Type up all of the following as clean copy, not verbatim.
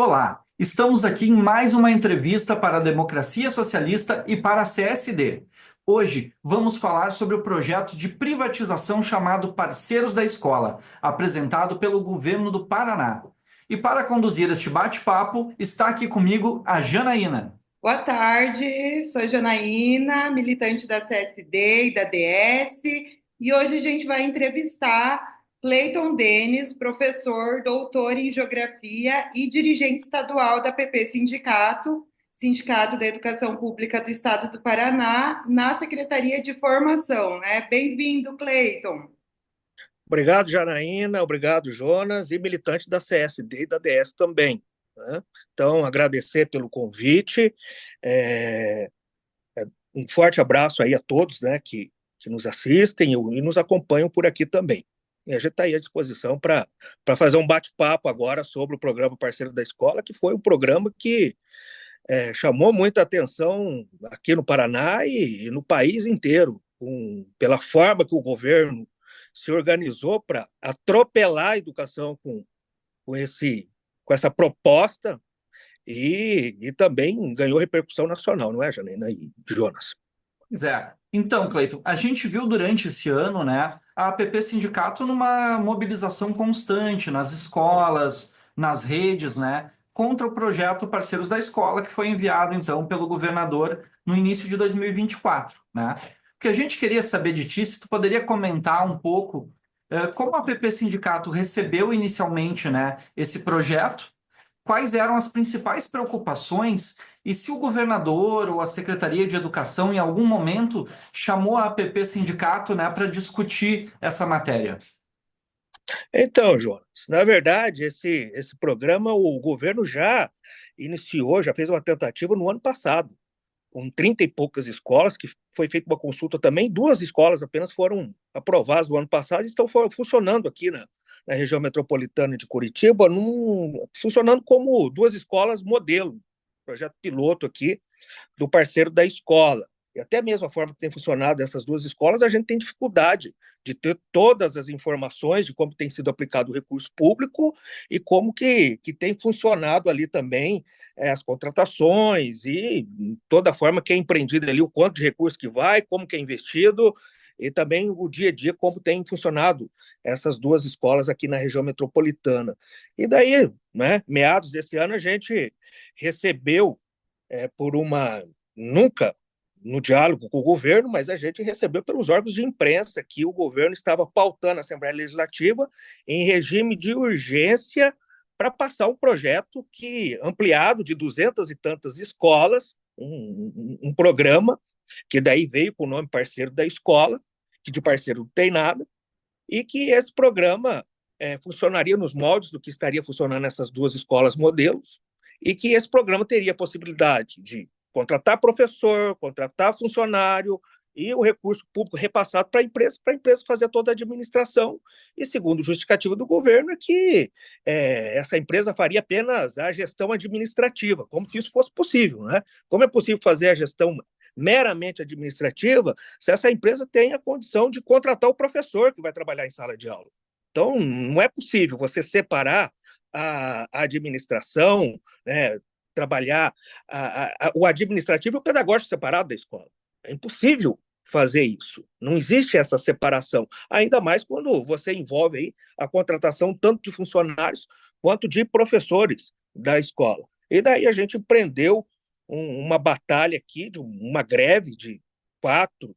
Olá, estamos aqui em mais uma entrevista para a Democracia Socialista e para a CSD. Hoje vamos falar sobre o projeto de privatização chamado Parceiros da Escola, apresentado pelo governo do Paraná. E para conduzir este bate-papo, está aqui comigo a Janaína. Boa tarde, sou Janaína, militante da CSD e da DS, e hoje a gente vai entrevistar Cleiton Denis, professor, doutor em Geografia e dirigente estadual da PP Sindicato, Sindicato da Educação Pública do Estado do Paraná, na Secretaria de Formação, né? Bem-vindo, Cleiton. Obrigado, Janaína, obrigado, Jonas, e militante da CSD e da DS também, né? Então, agradecer pelo convite, é, um forte abraço aí a todos, né, que nos assistem e nos acompanham por aqui também. E a gente está aí à disposição para fazer um bate-papo agora sobre o programa Parceiro da Escola, que foi um programa que chamou muita atenção aqui no Paraná e no país inteiro, pela forma que o governo se organizou para atropelar a educação com essa proposta e também ganhou repercussão nacional, não é, Janina e Jonas? Pois é. Então, Cleiton, a gente viu durante esse ano, né, a APP Sindicato numa mobilização constante nas escolas, nas redes, né, contra o projeto Parceiros da Escola, que foi enviado, então, pelo governador no início de 2024, né? O que a gente queria saber de ti, se tu poderia comentar um pouco como a APP Sindicato recebeu inicialmente, né, esse projeto, quais eram as principais preocupações e se o governador ou a Secretaria de Educação, em algum momento, chamou a APP Sindicato, né, para discutir essa matéria. Então, Jonas, na verdade, esse programa o governo já iniciou, já fez uma tentativa no ano passado, com 30 e poucas escolas, que foi feita uma consulta também, duas escolas apenas foram aprovadas no ano passado e estão funcionando aqui na região metropolitana de Curitiba, funcionando como duas escolas modelo, projeto piloto aqui do parceiro da escola. E até mesmo a forma que tem funcionado essas duas escolas, a gente tem dificuldade de ter todas as informações de como tem sido aplicado o recurso público e como que tem funcionado ali também as contratações e toda a forma que é empreendida ali, o quanto de recurso que vai, como que é investido e também o dia a dia, como tem funcionado essas duas escolas aqui na região metropolitana. E daí, né, meados desse ano, a gente recebeu por uma nunca no diálogo com o governo, mas a gente recebeu pelos órgãos de imprensa que o governo estava pautando a Assembleia Legislativa em regime de urgência para passar um projeto que ampliado de 200 e tantas escolas, um programa que daí veio com o nome Parceiro da Escola, que de parceiro não tem nada, e que esse programa funcionaria nos moldes do que estaria funcionando nessas duas escolas modelos, e que esse programa teria a possibilidade de contratar professor, contratar funcionário e o recurso público repassado para a empresa fazer toda a administração. E segundo o justificativo do governo, é que essa empresa faria apenas a gestão administrativa, como se isso fosse possível, né? Como é possível fazer a gestão meramente administrativa se essa empresa tem a condição de contratar o professor que vai trabalhar em sala de aula? Então, não é possível você separar a administração, né, trabalhar o administrativo e o pedagógico separado da escola. É impossível fazer isso. Não existe essa separação, ainda mais quando você envolve aí a contratação tanto de funcionários quanto de professores da escola. E daí a gente empreendeu uma batalha aqui, de uma greve de 4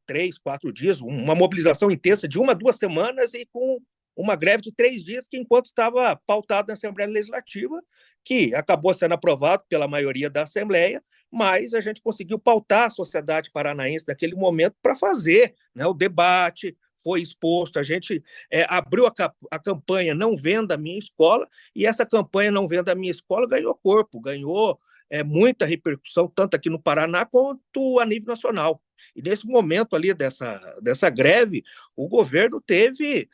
dias, uma mobilização intensa de 1 a 2 semanas e com uma greve de 3 dias, que enquanto estava pautado na Assembleia Legislativa, que acabou sendo aprovado pela maioria da Assembleia, mas a gente conseguiu pautar a sociedade paranaense naquele momento para fazer, né, o debate, foi exposto, a gente abriu a campanha Não Venda a Minha Escola, e essa campanha Não Venda a Minha Escola ganhou corpo, ganhou muita repercussão, tanto aqui no Paraná quanto a nível nacional. E nesse momento ali dessa greve, o governo teve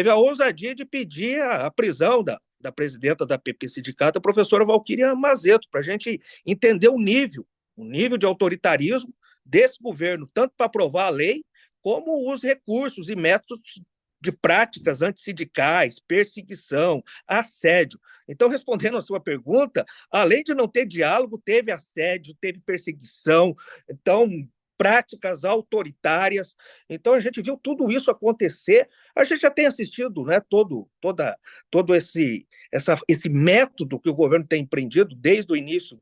a ousadia de pedir a prisão da presidenta da PP Sindicato, a professora Valquíria Mazeto, para a gente entender o nível de autoritarismo desse governo, tanto para aprovar a lei, como os recursos e métodos de práticas antissindicais, perseguição, assédio. Então, respondendo à sua pergunta, além de não ter diálogo, teve assédio, teve perseguição, então práticas autoritárias. Então, a gente viu tudo isso acontecer. A gente já tem assistido, né, todo esse método que o governo tem empreendido desde o início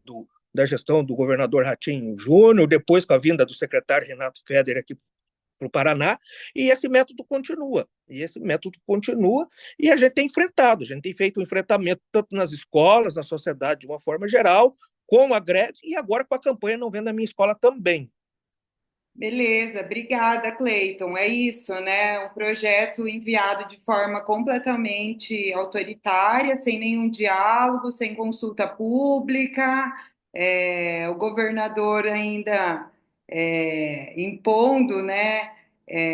da gestão do governador Ratinho Júnior, depois com a vinda do secretário Renato Feder aqui para o Paraná, e esse método continua. E a gente tem feito um enfrentamento tanto nas escolas, na sociedade de uma forma geral, com a greve, e agora com a campanha Não Venda a Minha Escola também. Beleza, obrigada, Cleiton. É isso, né? Um projeto enviado de forma completamente autoritária, sem nenhum diálogo, sem consulta pública, o governador ainda impondo, né,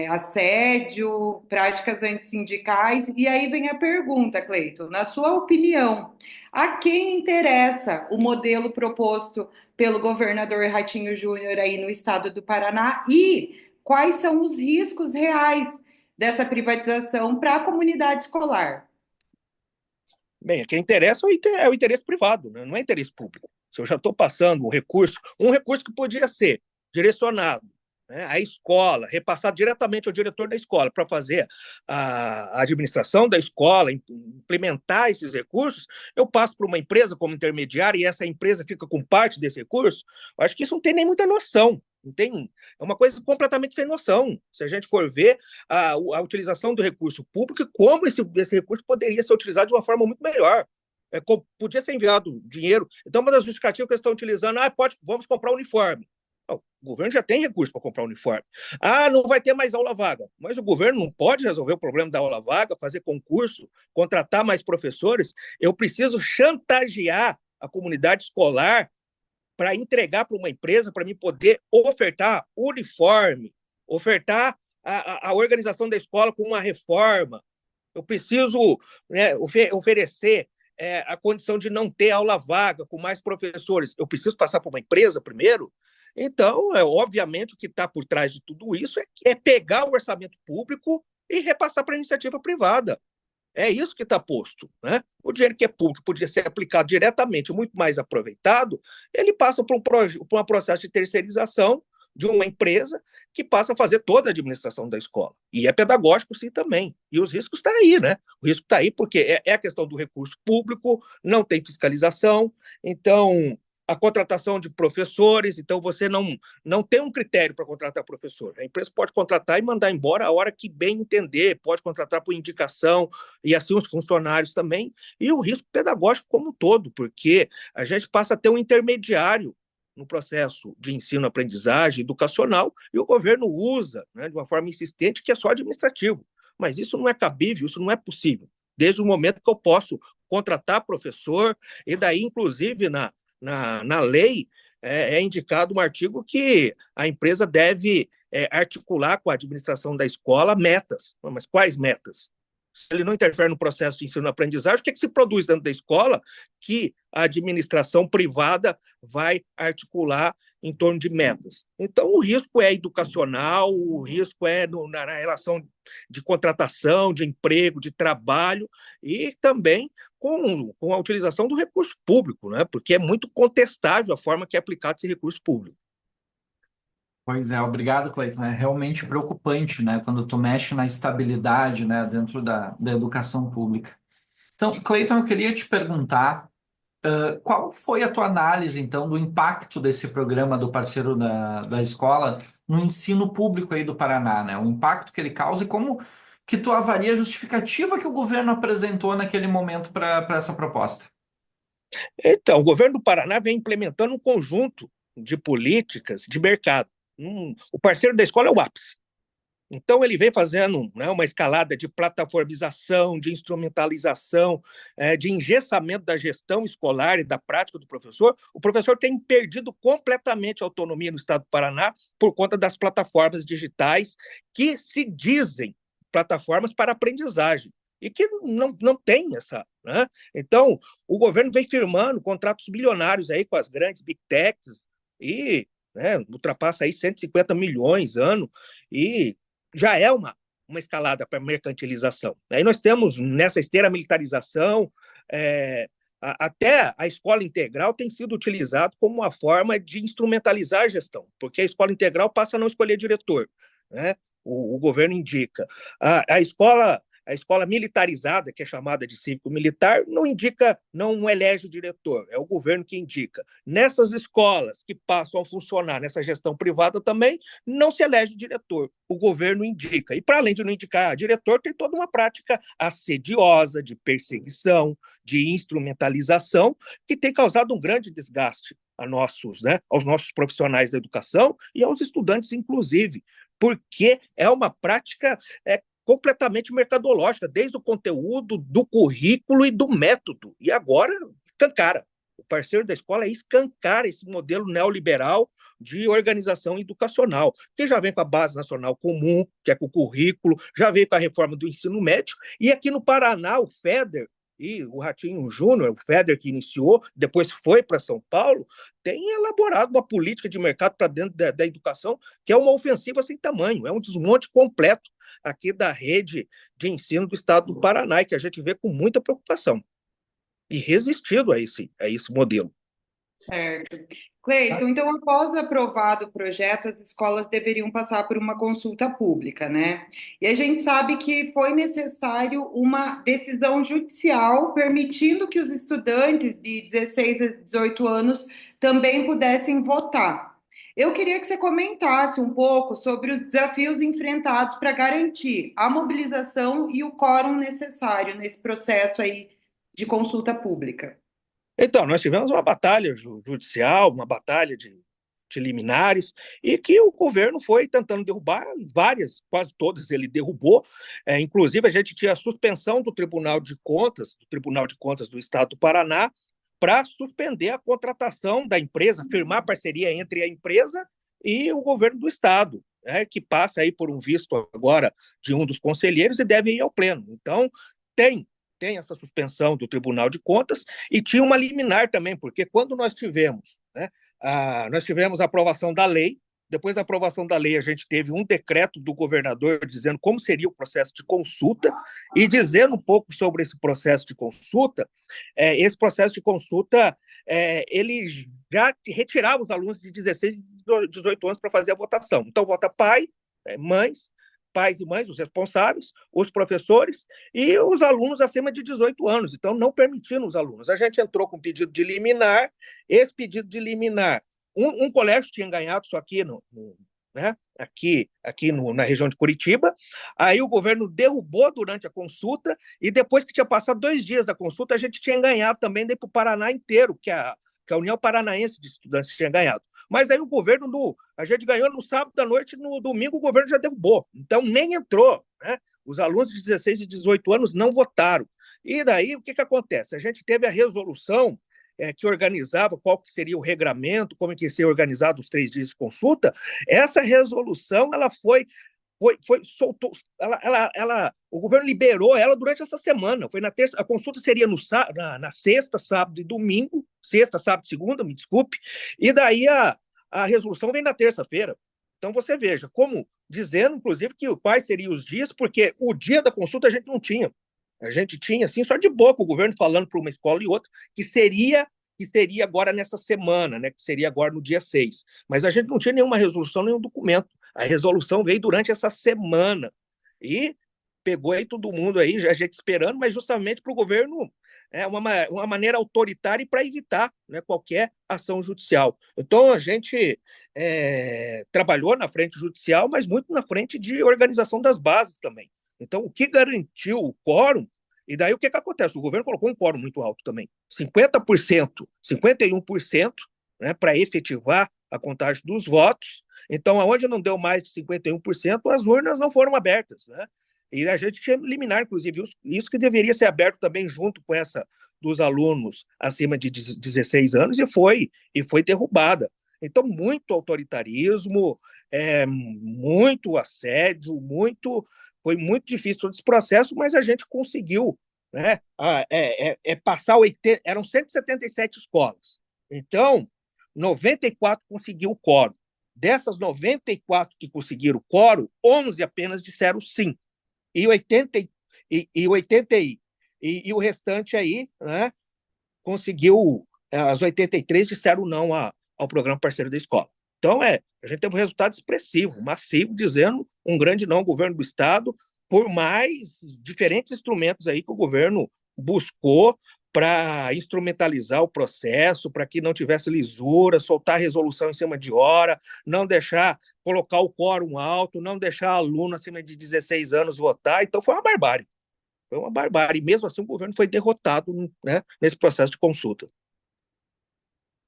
assédio, práticas antissindicais. E aí vem a pergunta, Cleiton, na sua opinião, a quem interessa o modelo proposto pelo governador Ratinho Júnior aí no estado do Paraná e quais são os riscos reais dessa privatização para a comunidade escolar? Bem, quem interessa é o interesse privado, né? Não é interesse público. Se eu já estou passando um recurso que podia ser direcionado, né, à escola, repassado diretamente ao diretor da escola para fazer a administração da escola, implementar esses recursos, eu passo para uma empresa como intermediária e essa empresa fica com parte desse recurso. Eu acho que isso não tem nem muita noção. Não tem, é uma coisa completamente sem noção. Se a gente for ver a utilização do recurso público e como esse recurso poderia ser utilizado de uma forma muito melhor. Podia ser enviado dinheiro. Então, uma das justificativas que eles estão utilizando, vamos comprar uniforme. O governo já tem recurso para comprar uniforme. Não vai ter mais aula vaga. Mas o governo não pode resolver o problema da aula vaga, fazer concurso, contratar mais professores. Eu preciso chantagear a comunidade escolar para entregar para uma empresa, para mim poder ofertar uniforme, ofertar a organização da escola com uma reforma. Eu preciso, né, oferecer a condição de não ter aula vaga com mais professores. Eu preciso passar por uma empresa primeiro? Então, obviamente, o que está por trás de tudo isso é pegar o orçamento público e repassar para a iniciativa privada. É isso que está posto, né? O dinheiro que é público podia ser aplicado diretamente, muito mais aproveitado, ele passa por um processo de terceirização de uma empresa que passa a fazer toda a administração da escola. E é pedagógico, sim, também. E os riscos estão aí, né? O risco está aí porque é a questão do recurso público, não tem fiscalização, então a contratação de professores, então você não tem um critério para contratar professor. A empresa pode contratar e mandar embora a hora que bem entender, pode contratar por indicação, e assim os funcionários também, e o risco pedagógico como um todo, porque a gente passa a ter um intermediário no processo de ensino-aprendizagem educacional, e o governo usa, né, de uma forma insistente, que é só administrativo. Mas isso não é cabível, isso não é possível, desde o momento que eu posso contratar professor, e daí, inclusive, na lei, é indicado um artigo que a empresa deve articular com a administração da escola metas. Mas quais metas? Se ele não interfere no processo de ensino-aprendizagem, o que se produz dentro da escola que a administração privada vai articular em torno de metas? Então, o risco é educacional, o risco é na relação de contratação, de emprego, de trabalho, e também com a utilização do recurso público, né? Porque é muito contestável a forma que é aplicado esse recurso público. Pois é, obrigado, Cleiton. É realmente preocupante, né, quando tu mexe na estabilidade, né, dentro da educação pública. Então, Cleiton, eu queria te perguntar, qual foi a tua análise, então, do impacto desse programa do parceiro da escola no ensino público aí do Paraná, né? O impacto que ele causa e como que tu avalia a justificativa que o governo apresentou naquele momento para essa proposta? Então, o governo do Paraná vem implementando um conjunto de políticas de mercado. O parceiro da escola é o ápice. Então, ele vem fazendo, né, uma escalada de plataformização, de instrumentalização, de engessamento da gestão escolar e da prática do professor. O professor tem perdido completamente a autonomia no estado do Paraná por conta das plataformas digitais que se dizem plataformas para aprendizagem e que não tem essa, né? Então, o governo vem firmando contratos bilionários aí com as grandes big techs e, né, ultrapassa aí 150 milhões ano, e já é uma escalada para mercantilização. Aí nós temos, nessa esteira, a militarização, até a escola integral tem sido utilizado como uma forma de instrumentalizar a gestão, porque a escola integral passa a não escolher diretor, né? O governo indica. A escola militarizada, que é chamada de cívico-militar, não indica, não elege o diretor, é o governo que indica. Nessas escolas que passam a funcionar nessa gestão privada também, não se elege diretor, o governo indica. E para além de não indicar diretor, tem toda uma prática assediosa, de perseguição, de instrumentalização, que tem causado um grande desgaste aos nossos profissionais da educação e aos estudantes, inclusive, porque é uma prática completamente mercadológica, desde o conteúdo, do currículo e do método. E agora escancara. O parceiro da escola escancara esse modelo neoliberal de organização educacional, que já vem com a Base Nacional Comum, que é com o currículo, já veio com a reforma do ensino médio, e aqui no Paraná, o FEDER e o Ratinho Júnior, o FEDER que iniciou, depois foi para São Paulo, tem elaborado uma política de mercado para dentro da educação, que é uma ofensiva sem tamanho, é um desmonte completo aqui da rede de ensino do estado do Paraná, e que a gente vê com muita preocupação, e resistido a esse modelo. Certo. Cleiton, então, após aprovado o projeto, as escolas deveriam passar por uma consulta pública, né? E a gente sabe que foi necessário uma decisão judicial permitindo que os estudantes de 16 a 18 anos também pudessem votar. Eu queria que você comentasse um pouco sobre os desafios enfrentados para garantir a mobilização e o quórum necessário nesse processo aí de consulta pública. Então, nós tivemos uma batalha judicial, uma batalha de liminares, e que o governo foi tentando derrubar várias, quase todas ele derrubou. Inclusive, a gente tinha a suspensão do Tribunal de Contas, do Estado do Paraná, para suspender a contratação da empresa, firmar parceria entre a empresa e o governo do Estado, né, que passa aí por um visto agora de um dos conselheiros e deve ir ao pleno. Então, tem essa suspensão do Tribunal de Contas, e tinha uma liminar também, porque quando nós tivemos, né, nós tivemos a aprovação da lei, depois da aprovação da lei a gente teve um decreto do governador dizendo como seria o processo de consulta, e dizendo um pouco sobre esse processo de consulta. Esse processo de consulta, ele já retirava os alunos de 16 e 18 anos para fazer a votação. Então, vota pai, pais e mães, os responsáveis, os professores e os alunos acima de 18 anos. Então, não permitindo os alunos. A gente entrou com pedido de liminar. Esse pedido de liminar, um colégio tinha ganhado isso aqui, né? Na região de Curitiba. Aí o governo derrubou durante a consulta, e depois que tinha passado 2 dias da consulta, a gente tinha ganhado também para o Paraná inteiro, que a União Paranaense de Estudantes tinha ganhado. Mas aí a gente ganhou no sábado à noite, no domingo o governo já derrubou. Então nem entrou, né? Os alunos de 16 e 18 anos não votaram. E daí o que acontece? A gente teve a resolução que organizava qual que seria o regramento, como que ia ser organizado os 3 dias de consulta. Essa resolução, ela soltou, o governo liberou ela durante essa semana. Foi na terça, a consulta seria na sexta, sábado e domingo, sexta, sábado e segunda, me desculpe, e daí a resolução vem na terça-feira. Então você veja, como dizendo, inclusive, quais seriam os dias, porque o dia da consulta a gente não tinha. A gente tinha, assim, só de boca, o governo falando para uma escola e outra, que seria agora nessa semana, né, que seria agora no dia 6. Mas a gente não tinha nenhuma resolução, nenhum documento. A resolução veio durante essa semana e pegou aí todo mundo aí, já a gente esperando, mas justamente para o governo uma maneira autoritária e para evitar, né, qualquer ação judicial. Então, a gente trabalhou na frente judicial, mas muito na frente de organização das bases também. Então, o que garantiu o quórum, e daí o que acontece? O governo colocou um quórum muito alto também, 50%, 51%, né, para efetivar a contagem dos votos. Então, aonde não deu mais de 51%, as urnas não foram abertas, né? E a gente tinha liminar, inclusive, isso que deveria ser aberto também junto com essa dos alunos acima de 16 anos, e foi derrubada. Então, muito autoritarismo, muito assédio, foi muito difícil todo esse processo, mas a gente conseguiu, né, passar 80, eram 177 escolas. Então, 94 conseguiu o quórum. Dessas 94 que conseguiram o quórum, 11 apenas disseram sim. e 80, e 80 e o restante aí, né, conseguiu, as 83 disseram não ao programa Parceiro da Escola. Então, a gente teve um resultado expressivo, massivo, dizendo um grande não ao governo do Estado, por mais diferentes instrumentos aí que o governo buscou para instrumentalizar o processo, para que não tivesse lisura, soltar a resolução em cima de hora, não deixar colocar o quórum alto, não deixar aluno acima de 16 anos votar. Então, foi uma barbárie. Foi uma barbárie. E mesmo assim, o governo foi derrotado, né, nesse processo de consulta.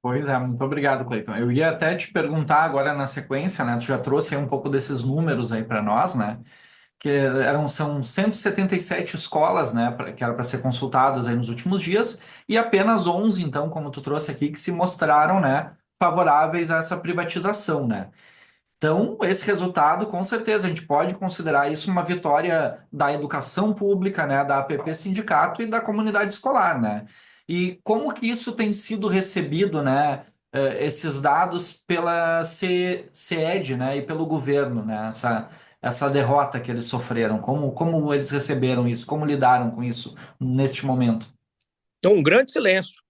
Pois é, muito obrigado, Cleiton. Eu ia até te perguntar agora na sequência, né? Tu já trouxe aí um pouco desses números aí para nós, né? São 177 escolas, né, que eram para ser consultadas aí nos últimos dias, e apenas 11, então, como tu trouxe aqui, que se mostraram, né, favoráveis a essa privatização, né? Então, esse resultado, com certeza, a gente pode considerar isso uma vitória da educação pública, né, da APP Sindicato e da comunidade escolar, né? E como que isso tem sido recebido, né, esses dados pela CED, né, e pelo governo, né, essa derrota que eles sofreram, como eles receberam isso, como lidaram com isso neste momento? Então, um grande silêncio.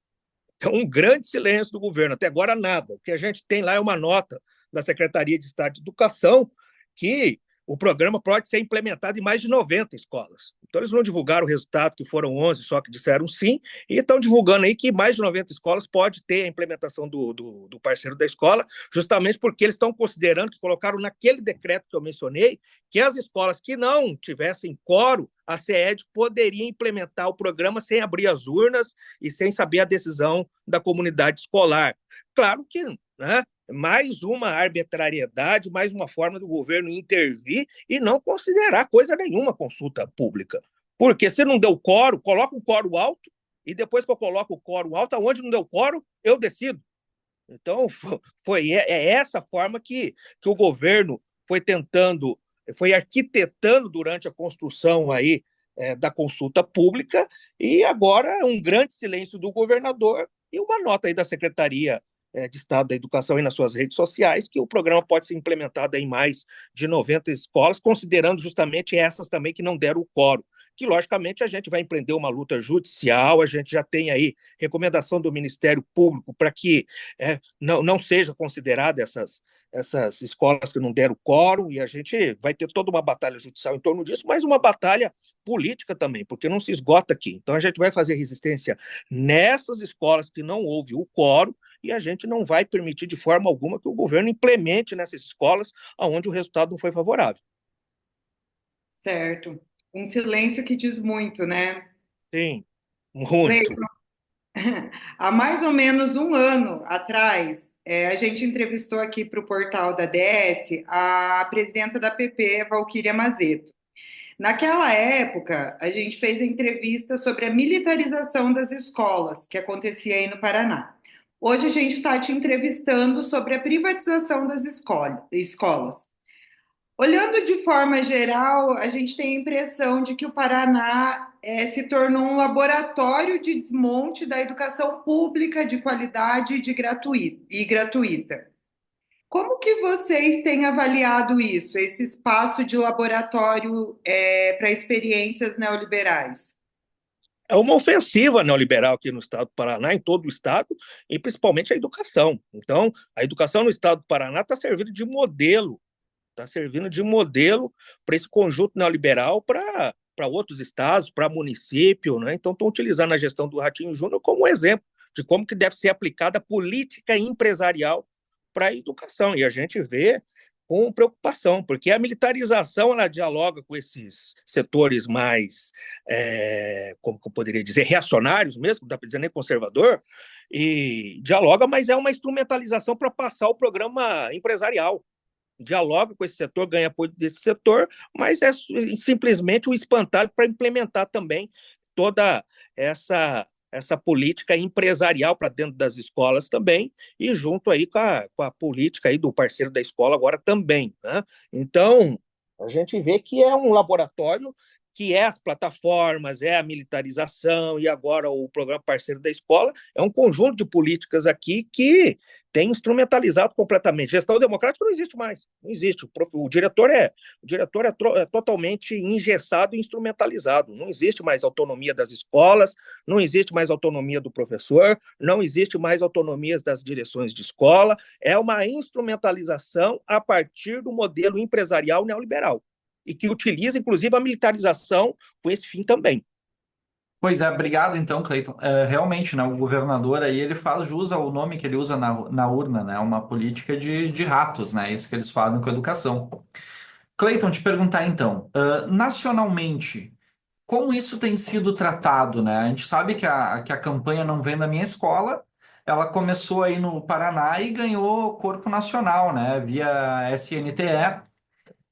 Então, um grande silêncio do governo. Até agora, nada. O que a gente tem lá é uma nota da Secretaria de Estado de Educação que o programa pode ser implementado em mais de 90 escolas. Então, eles não divulgaram o resultado, que foram 11, só que disseram sim, e estão divulgando aí que mais de 90 escolas pode ter a implementação do parceiro da escola, justamente porque eles estão considerando que colocaram naquele decreto que eu mencionei, que as escolas que não tivessem quórum, a CED poderia implementar o programa sem abrir as urnas e sem saber a decisão da comunidade escolar. Claro que, né, mais uma arbitrariedade, mais uma forma do governo intervir e não considerar coisa nenhuma consulta pública. Porque se não deu quórum, coloca um quórum alto, e depois que eu coloco o quórum alto, aonde não deu quórum, eu decido. Então, essa forma que o governo foi tentando, foi arquitetando durante a construção aí, da consulta pública, e agora um grande silêncio do governador e uma nota aí da Secretaria de Estado da Educação aí nas suas redes sociais, que o programa pode ser implementado em mais de 90 escolas, considerando justamente essas também que não deram o quórum. Que, logicamente, a gente vai empreender uma luta judicial, a gente já tem aí recomendação do Ministério Público para que não seja considerada essas escolas que não deram quórum, e a gente vai ter toda uma batalha judicial em torno disso, mas uma batalha política também, porque não se esgota aqui. Então, a gente vai fazer resistência nessas escolas que não houve o quórum, e a gente não vai permitir de forma alguma que o governo implemente nessas escolas onde o resultado não foi favorável. Certo. Um silêncio que diz muito, né? Sim, muito. Cleiton, há mais ou menos um ano atrás, a gente entrevistou aqui para o portal da DS a presidenta da PP, Valquíria Mazeto. Naquela época, a gente fez a entrevista sobre a militarização das escolas, que acontecia aí no Paraná. Hoje a gente está te entrevistando sobre a privatização das escolas. Olhando de forma geral, a gente tem a impressão de que o Paraná se tornou um laboratório de desmonte da educação pública de qualidade e gratuita. Como que vocês têm avaliado isso, esse espaço de laboratório para experiências neoliberais? É uma ofensiva neoliberal aqui no estado do Paraná, em todo o estado, e principalmente a educação. Então, a educação no estado do Paraná está servindo de modelo para esse conjunto neoliberal para outros estados, para município, né? Então, estão utilizando a gestão do Ratinho Júnior como exemplo de como que deve ser aplicada a política empresarial para a educação. E a gente vê com preocupação, porque a militarização ela dialoga com esses setores mais, como eu poderia dizer, reacionários mesmo, não dá para dizer nem conservador, e dialoga, mas é uma instrumentalização para passar o programa empresarial. Dialoga com esse setor, ganha apoio desse setor, mas é simplesmente um espantalho para implementar também toda essa política empresarial para dentro das escolas também, e junto aí com a política aí do parceiro da escola agora também, né? Então, a gente vê que é um laboratório que é as plataformas, é a militarização e agora o programa Parceiro da Escola, é um conjunto de políticas aqui que tem instrumentalizado completamente. Gestão democrática não existe mais, não existe. O diretor é totalmente engessado e instrumentalizado. Não existe mais autonomia das escolas, não existe mais autonomia do professor, não existe mais autonomia das direções de escola. É uma instrumentalização a partir do modelo empresarial neoliberal e que utiliza, inclusive, a militarização com esse fim também. Pois é, obrigado então, Cleiton. É, realmente, né, o governador aí, ele faz jus ao nome que ele usa na urna, né, uma política de ratos, né, isso que eles fazem com a educação. Cleiton, te perguntar então, nacionalmente, como isso tem sido tratado, né? A gente sabe que a campanha Não Vem da Minha Escola, ela começou aí no Paraná e ganhou corpo nacional, né, via SNTE.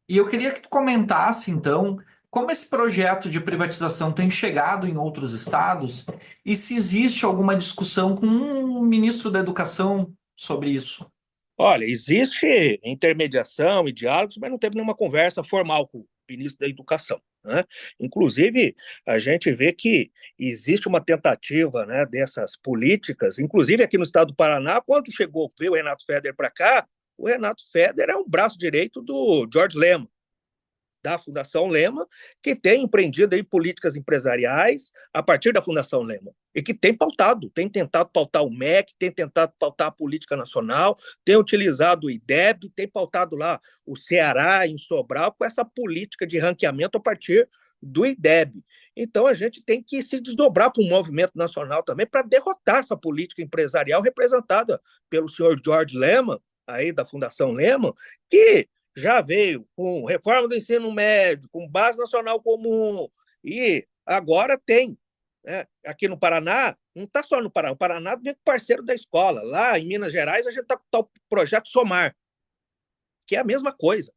E eu queria que tu comentasse, então, como esse projeto de privatização tem chegado em outros estados e se existe alguma discussão com o ministro da Educação sobre isso. Olha, existe intermediação e diálogos, mas não teve nenhuma conversa formal com o ministro da Educação, né? Inclusive, a gente vê que existe uma tentativa, né, dessas políticas, inclusive aqui no estado do Paraná, quando veio o Renato Feder para cá, o Renato Feder é um braço direito do George Lema, da Fundação Lema, que tem empreendido aí políticas empresariais a partir da Fundação Lema, e que tem tentado pautar o MEC, tem tentado pautar a política nacional, tem utilizado o IDEB, tem pautado lá o Ceará em Sobral com essa política de ranqueamento a partir do IDEB. Então, a gente tem que se desdobrar para um movimento nacional também para derrotar essa política empresarial representada pelo senhor George Lema, aí da Fundação Lema, que já veio com reforma do ensino médio, com base nacional comum, e agora tem, né? Aqui no Paraná, não está só no Paraná, o Paraná vem com parceiro da escola. Lá em Minas Gerais, a gente está com o projeto Somar, que é a mesma coisa.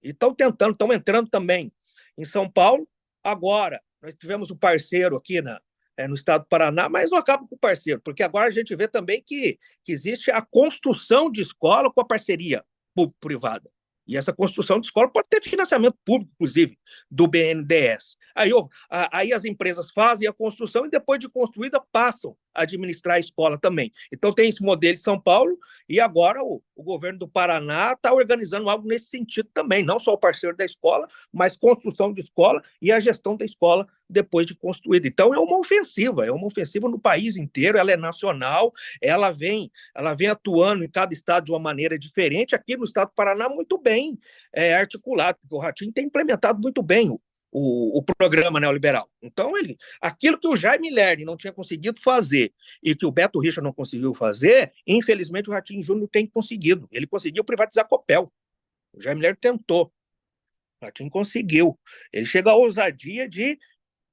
E estão entrando também em São Paulo. Agora, nós tivemos um parceiro aqui no estado do Paraná, mas não acaba com o parceiro, porque agora a gente vê também que existe a construção de escola com a parceria público-privada. E essa construção de escola pode ter financiamento público, inclusive, do BNDES. Aí as empresas fazem a construção e, depois de construída, passam a administrar a escola também. Então, tem esse modelo em São Paulo e agora o governo do Paraná está organizando algo nesse sentido também. Não só o parceiro da escola, mas construção de escola e a gestão da escola depois de construída. Então, é uma ofensiva no país inteiro, ela é nacional, ela vem atuando em cada estado de uma maneira diferente. Aqui no estado do Paraná, muito bem articulado, porque o Ratinho tem implementado muito bem o programa neoliberal. Então, aquilo que o Jaime Lerner não tinha conseguido fazer e que o Beto Richa não conseguiu fazer, infelizmente o Ratinho Júnior tem conseguido. Ele conseguiu privatizar a Copel. O Jaime Lerner tentou. O Ratinho conseguiu. Ele chega à ousadia de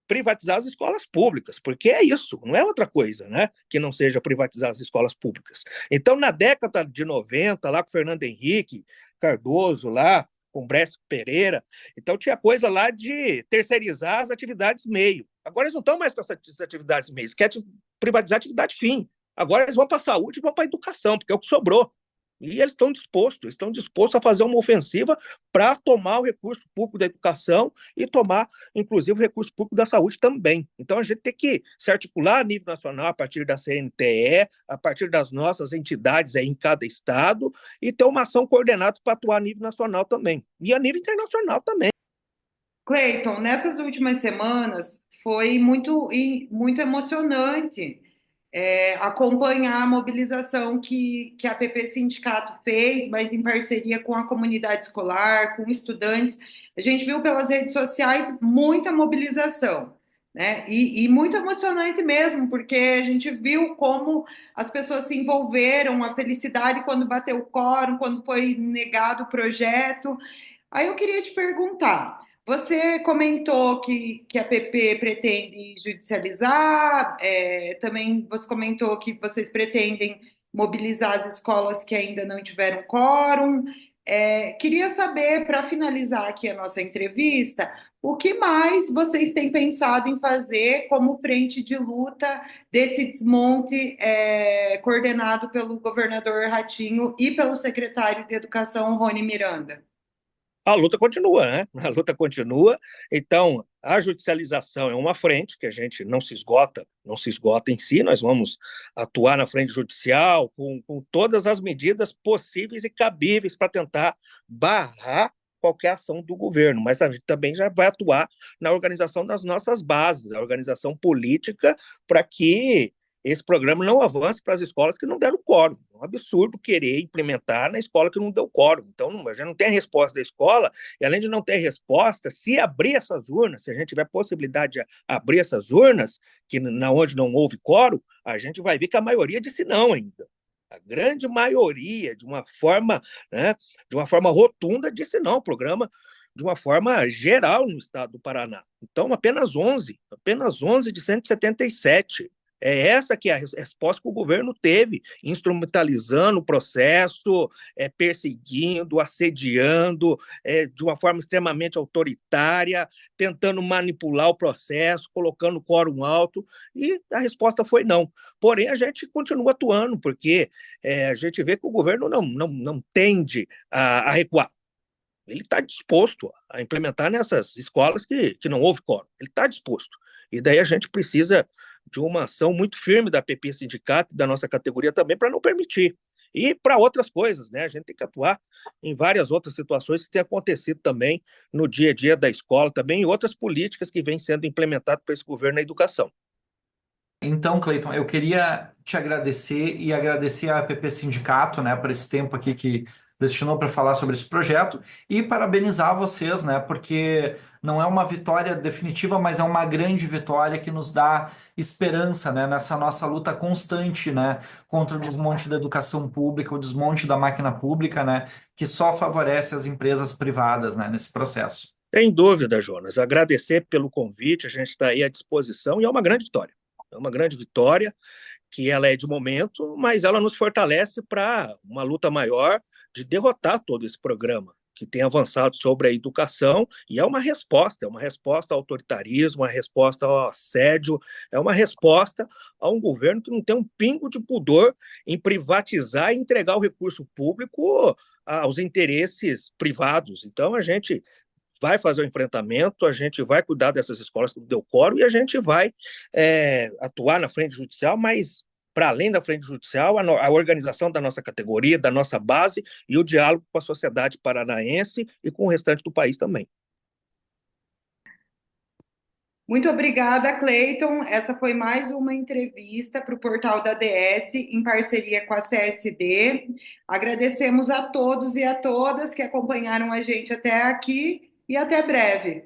privatizar as escolas públicas, porque é isso, não é outra coisa, né, que não seja privatizar as escolas públicas. Então, na década de 90, lá com Fernando Henrique Cardoso, lá com Bresco Pereira, então tinha coisa lá de terceirizar as atividades meio. Agora eles não estão mais com essas atividades meio, eles querem privatizar a atividade fim. Agora eles vão para a saúde e vão para a educação, porque é o que sobrou. E eles estão dispostos a fazer uma ofensiva para tomar o recurso público da educação e tomar, inclusive, o recurso público da saúde também. Então, a gente tem que se articular a nível nacional, a partir da CNTE, a partir das nossas entidades aí em cada estado, e ter uma ação coordenada para atuar a nível nacional também. E a nível internacional também. Cleiton, nessas últimas semanas foi muito emocionante acompanhar a mobilização que a PP Sindicato fez, mas em parceria com a comunidade escolar, com estudantes. A gente viu pelas redes sociais muita mobilização, né? E muito emocionante mesmo, porque a gente viu como as pessoas se envolveram, a felicidade quando bateu o quórum, quando foi negado o projeto. Aí eu queria te perguntar. Você comentou que a PP pretende judicializar, também você comentou que vocês pretendem mobilizar as escolas que ainda não tiveram quórum. Queria saber, para finalizar aqui a nossa entrevista, o que mais vocês têm pensado em fazer como frente de luta desse desmonte coordenado pelo governador Ratinho e pelo secretário de Educação, Rony Miranda? A luta continua, né? A luta continua. Então, a judicialização é uma frente que a gente não se esgota, não se esgota em si. Nós vamos atuar na frente judicial com todas as medidas possíveis e cabíveis para tentar barrar qualquer ação do governo, mas a gente também já vai atuar na organização das nossas bases, a organização política, para que esse programa não avance para as escolas que não deram quórum. É um absurdo querer implementar na escola que não deu quórum. Então, a gente não tem a resposta da escola, e além de não ter resposta, se abrir essas urnas, se a gente tiver possibilidade de abrir essas urnas, que na onde não houve quórum, a gente vai ver que a maioria disse não ainda. A grande maioria, né, de uma forma rotunda, disse não ao programa de uma forma geral no estado do Paraná. Então, apenas 11 de 177. É essa que é a resposta que o governo teve, instrumentalizando o processo, perseguindo, assediando, de uma forma extremamente autoritária, tentando manipular o processo, colocando quórum alto, e a resposta foi não. Porém, a gente continua atuando, porque a gente vê que o governo não tende a recuar. Ele está disposto a implementar nessas escolas que não houve quórum. Ele está disposto. E daí a gente precisa de uma ação muito firme da PP Sindicato e da nossa categoria também para não permitir. E para outras coisas, né? A gente tem que atuar em várias outras situações que têm acontecido também no dia a dia da escola, também em outras políticas que vêm sendo implementadas por esse governo na educação. Então, Cleiton, eu queria te agradecer e agradecer a APP Sindicato, né, por esse tempo aqui que destinou para falar sobre esse projeto e parabenizar vocês, né, porque não é uma vitória definitiva, mas é uma grande vitória que nos dá esperança, né, nessa nossa luta constante, né, contra o desmonte da educação pública, o desmonte da máquina pública, né, que só favorece as empresas privadas, né, nesse processo. Sem dúvida, Jonas. Agradecer pelo convite, a gente está aí à disposição e é uma grande vitória. É uma grande vitória que ela é de momento, mas ela nos fortalece para uma luta maior de derrotar todo esse programa que tem avançado sobre a educação, e é uma resposta ao autoritarismo, uma resposta ao assédio, é uma resposta a um governo que não tem um pingo de pudor em privatizar e entregar o recurso público aos interesses privados. Então, a gente vai fazer o enfrentamento, a gente vai cuidar dessas escolas que deu quórum e a gente vai atuar na frente judicial, mas para além da frente judicial, a organização da nossa categoria, da nossa base e o diálogo com a sociedade paranaense e com o restante do país também. Muito obrigada, Cleiton. Essa foi mais uma entrevista para o portal da DS em parceria com a CSD. Agradecemos a todos e a todas que acompanharam a gente até aqui e até breve.